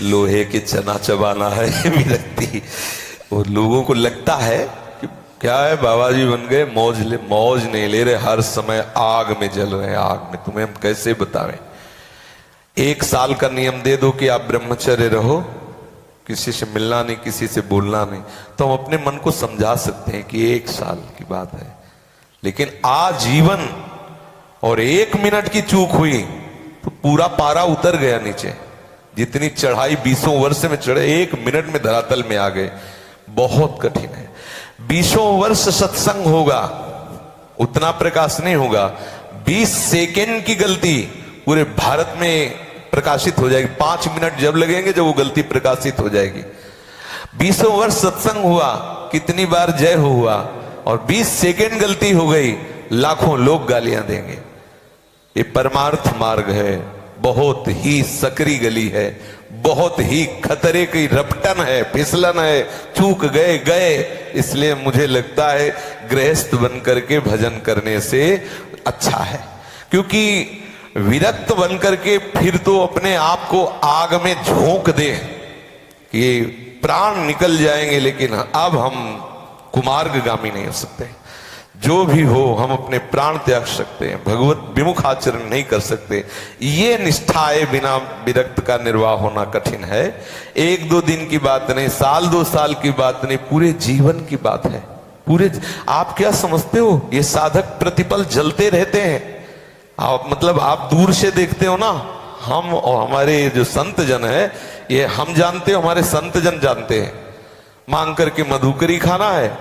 लोहे के चना चबाना है विरक्ति। वो लोगों को लगता है कि क्या है बाबा जी बन गए, मौज नहीं ले रहे, हर समय आग में जल रहे हैं, आग में। तुम्हें हम कैसे बतावें? 1 साल का नियम दे दो कि आप ब्रह्मचर्य रहो, किसी से मिलना नहीं, किसी से बोलना नहीं, तो हम अपने मन को समझा सकते हैं कि 1 साल की बात है। लेकिन आजीवन और 1 मिनट की चूक हुई तो पूरा पारा उतर गया नीचे। जितनी चढ़ाई 20 वर्ष में चढ़े 1 मिनट में धरातल में आ गए। बहुत कठिन है। 20 वर्ष सत्संग होगा उतना प्रकाश नहीं होगा। 20 सेकेंड की गलती पूरे भारत में प्रकाशित हो जाएगी। 5 मिनट जब लगेंगे जब वो गलती प्रकाशित हो जाएगी। 20 वर्ष सत्संग हुआ, कितनी बार जय हुआ, और 20 सेकेंड गलती हो गई, लाखों लोग गालियां देंगे। ये परमार्थ मार्ग है, बहुत ही सकरी गली है, बहुत ही खतरे की रपटन है, फिसलन है। चूक गए गए। इसलिए मुझे लगता है गृहस्थ बन करके भजन करने से अच्छा है, क्योंकि विरक्त बन करके फिर तो अपने आप को आग में झोंक दे कि प्राण निकल जाएंगे, लेकिन अब हम कुमार्गगामी नहीं हो सकते। जो भी हो हम अपने प्राण त्याग सकते हैं, भगवत विमुख आचरण नहीं कर सकते। ये निष्ठाए बिना विरक्त का निर्वाह होना कठिन है। 1-2 दिन की बात नहीं, साल 2 साल की बात नहीं, पूरे जीवन की बात है। आप क्या समझते हो, ये साधक प्रतिपल जलते रहते हैं। आप दूर से देखते हो ना, हम और हमारे जो संत जन है, ये हम जानते हो, हमारे संत जन जानते हैं। मांग करके मधुकरी खाना है,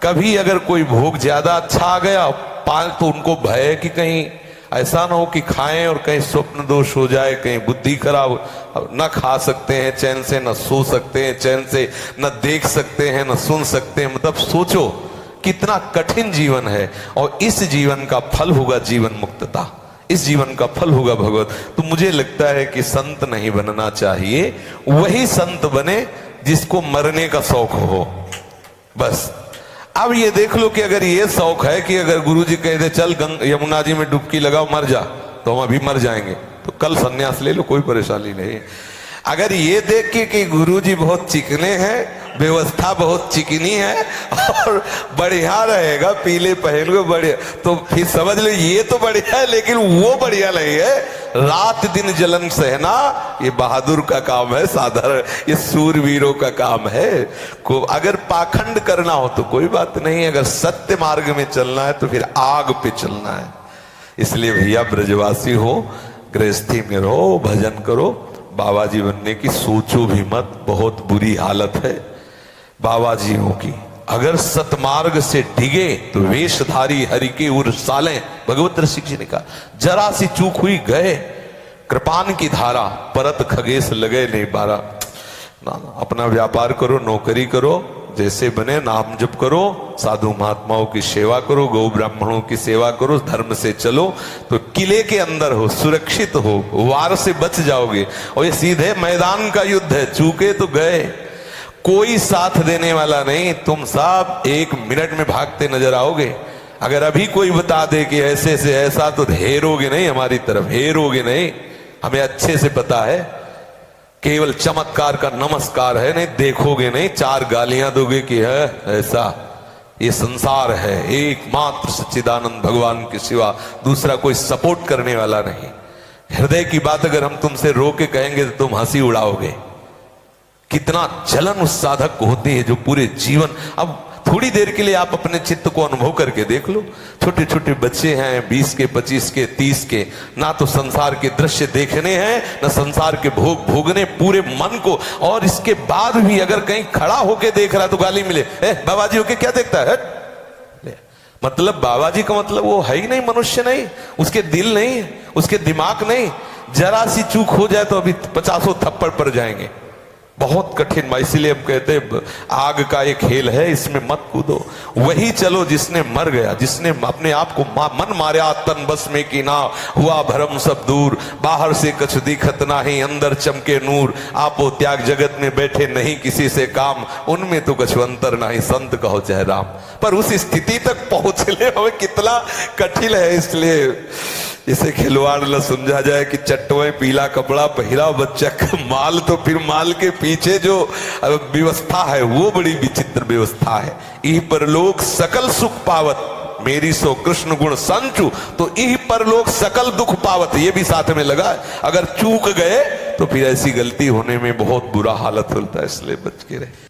कभी अगर कोई भोग ज्यादा अच्छा आ गया तो उनको भय है कि कहीं ऐसा ना हो कि खाएं और कहीं स्वप्न दोष हो जाए, कहीं बुद्धि खराब। न खा सकते हैं चैन से, न सो सकते हैं चैन से, न देख सकते हैं, न सुन सकते हैं। मतलब सोचो कितना कठिन जीवन है, और इस जीवन का फल होगा जीवन मुक्तता, इस जीवन का फल होगा भगवत। तो मुझे लगता है कि संत नहीं बनना चाहिए, वही संत बने जिसको मरने का शौक हो बस। अब ये देख लो कि अगर ये शौक है कि अगर गुरुजी कह दे चल यमुना जी में डुबकी लगाओ मर जा, तो हम अभी मर जाएंगे, तो कल सन्यास ले लो, कोई परेशानी नहीं। अगर ये देख के कि गुरुजी बहुत चिकने हैं, व्यवस्था बहुत चिकनी है और बढ़िया रहेगा, पीले पहन को बढ़िया, तो फिर समझ लो ये तो बढ़िया है, लेकिन वो बढ़िया नहीं है। रात दिन जलन सहना ये बहादुर का काम है, साधारण ये सूरवीरों का काम है। को अगर पाखंड करना हो तो कोई बात नहीं, अगर सत्य मार्ग में चलना है तो फिर आग पे चलना है। इसलिए भैया ब्रजवासी हो, गृहस्थी में रहो, भजन करो, बाबा जी बनने की सोचो भी मत, बहुत बुरी हालत है बाबा जीओ की। अगर सतमार्ग से डिगे तो वेशधारी हरि के उर साले, भगवत ऋषि जी ने कहा। जरा सी चूक हुई गए कृपान की धारा, परत खगेश लगे नहीं बारा। ना अपना व्यापार करो, नौकरी करो, जैसे बने नाम जप करो, साधु महात्माओं की सेवा करो, गौ ब्राह्मणों की सेवा करो, धर्म से चलो तो किले के अंदर हो, सुरक्षित हो, वार से बच जाओगे। और ये सीधे मैदान का युद्ध है, चूके तो गए, कोई साथ देने वाला नहीं, तुम सब 1 मिनट में भागते नजर आओगे। अगर अभी कोई बता दे कि ऐसे से ऐसा, तो हेरोगे नहीं, हमारी तरफ हेरोगे नहीं, हमें अच्छे से पता है। केवल चमत्कार का नमस्कार है, नहीं देखोगे नहीं, 4 गालियां दोगे कि है ऐसा। ये संसार है, एकमात्र सच्चिदानंद भगवान के सिवा दूसरा कोई सपोर्ट करने वाला नहीं। हृदय की बात अगर हम तुमसे रो के कहेंगे तो तुम हंसी उड़ाओगे। कितना जलन उस साधक को होती है जो पूरे जीवन, अब थोड़ी देर के लिए आप अपने चित्त को अनुभव करके देख लो। छोटे छोटे बच्चे हैं, 20 के, 25 के, 30 के, ना तो संसार के दृश्य देखने हैं, ना संसार के भोग भोगने, पूरे मन को। और इसके बाद भी अगर कहीं खड़ा होके देख रहा है तो गाली मिले, बाबा जी होके क्या देखता है? मतलब बाबा जी का मतलब वो है ही नहीं, मनुष्य नहीं, उसके दिल नहीं, उसके दिमाग नहीं। जरा सी चूक हो जाए तो अभी 50 थप्पड़ पड़ जाएंगे। बहुत कठिन, इसीलिए हम कहते हैं आग का एक खेल है, इसमें मत कूदो। वही चलो जिसने मर गया, जिसने अपने आप को मन मारा, तन बस में की ना हुआ भरम सब दूर, बाहर से कछ दिखत नाही, अंदर चमके नूर, आपो त्याग जगत में बैठे नहीं किसी से काम, उनमें तो कछु अंतर नहीं, संत कहो चाहे राम। पर उस स्थिति तक पहुंचने हमें कितना कठिन है। इसलिए इसे खिलवाड़ न समझा जाए कि चट्टोए पीला कपड़ा पहिरा बच्चा माल, तो फिर माल के पीछे जो व्यवस्था है वो बड़ी विचित्र व्यवस्था है। इह परलोक सकल सुख पावत, मेरी सो कृष्ण गुण संचु, तो इह परलोक सकल दुख पावत, ये भी साथ में लगा। अगर चूक गए तो फिर ऐसी गलती होने में बहुत बुरा हालत होता है, इसलिए बच के रहे।